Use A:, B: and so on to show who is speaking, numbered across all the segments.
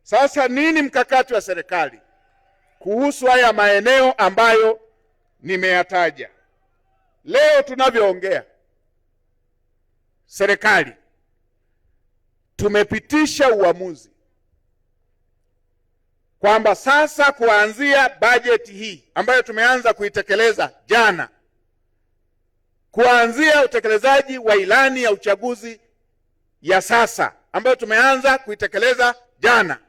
A: Sasa nini mkakati wa serikali kuhusu haya maeneo ambayo nimeyataja? Leo tunavyoongea, serikali tumepitisha uamuzi kwamba sasa kuanzia bajeti hii ambayo tumeanza kuitekeleza jana, kuanzia utekelezaji wa ilani ya uchaguzi ya sasa ambayo tumeanza kuitekeleza jana,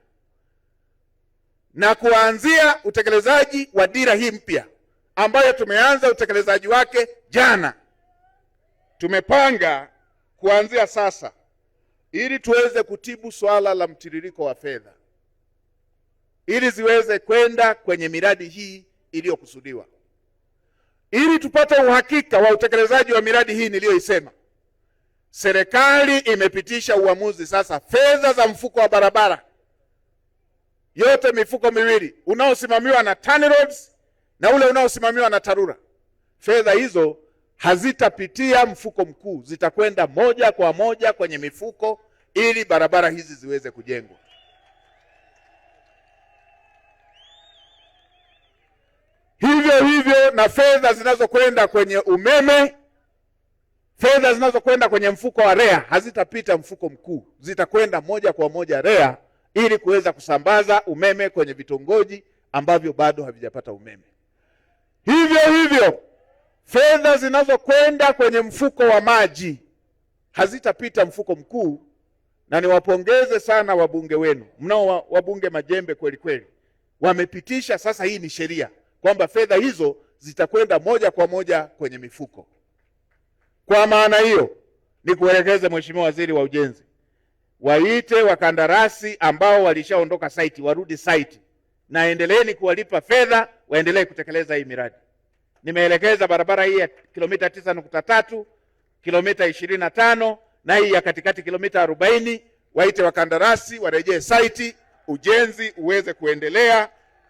A: na kuanzia utekelezaji wa dira hii mpya ambayo tumeanza utekelezaji wake jana, tumepanga kuanzia sasa ili tuweze kutibu swala la mtiririko wa fedha ili ziweze kwenda kwenye miradi hii iliyokusudiwa, ili tupate uhakika wa utekelezaji wa miradi hii niliyoisema. Serikali imepitisha uamuzi sasa, fedha za mfuko wa barabara yote, mifuko miwili, unaosimamiwa na TANROADS na ule unaosimamiwa na TARURA, fedha hizo hazitapitia mfuko mkuu, zitakwenda moja kwa moja kwenye mifuko ili barabara hizi ziweze kujengwa. Hivyo hivyo na fedha zinazokwenda kwenye umeme, fedha zinazokwenda kwenye mfuko wa REA hazitapita mfuko mkuu, zitakwenda moja kwa moja REA ili kuweza kusambaza umeme kwenye vitongoji ambavyo bado havijapata umeme. Hivyo hivyo fedha zinazokwenda kwenye mfuko wa maji hazitapita mfuko mkuu, na niwapongeze sana wabunge wenu, mnao wabunge majembe kweli kweli, wamepitisha sasa, hii ni sheria kwamba fedha hizo zitakwenda moja kwa moja kwenye mifuko. Kwa maana hiyo, ni kuelekeze Mheshimiwa Waziri wa Ujenzi, waite wakandarasi ambao walishaondoka site warudi site, na endeleeni kuwalipa fedha waendelee kutekeleza hii miradi. Nimeelekeza barabara hii ya kilomita 9.3, kilomita 25 na hii ya katikati kilomita 40, waite wakandarasi warejee site, ujenzi uweze kuendelea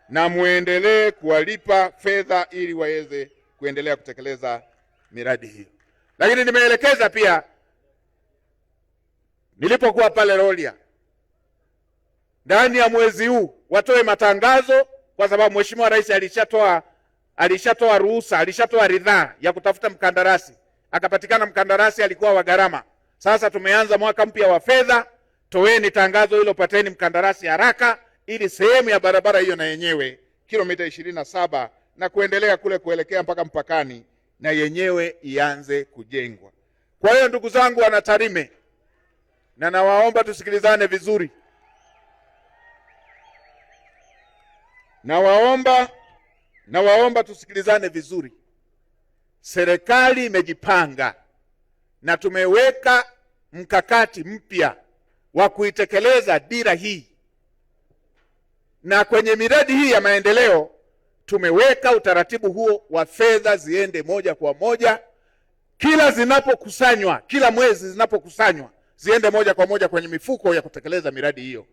A: na muendelee kuwalipa fedha ili waweze kuendelea kutekeleza miradi hiyo. Lakini nimeelekeza pia, nilipokuwa pale Rorya, ndani ya mwezi huu watoe matangazo, kwa sababu Mheshimiwa Rais alishatoa ruhusa, alishatoa ridhaa ya kutafuta mkandarasi, akapatikana mkandarasi alikuwa wa gharama. Sasa tumeanza mwaka mpya wa fedha, toeni tangazo hilo, pateni mkandarasi haraka ili sehemu ya barabara hiyo na yenyewe kilomita 27 na kuendelea kule kuelekea mpaka mpakani na yenyewe ianze kujengwa. Kwa hiyo ndugu zangu wana Tarime, na nawaomba tusikilizane vizuri, nawaomba tusikilizane vizuri. Serikali imejipanga na tumeweka mkakati mpya wa kuitekeleza dira hii, na kwenye miradi hii ya maendeleo tumeweka utaratibu huo wa fedha ziende moja kwa moja, kila zinapokusanywa, kila mwezi zinapokusanywa ziende moja kwa moja kwenye mifuko ya kutekeleza miradi hiyo.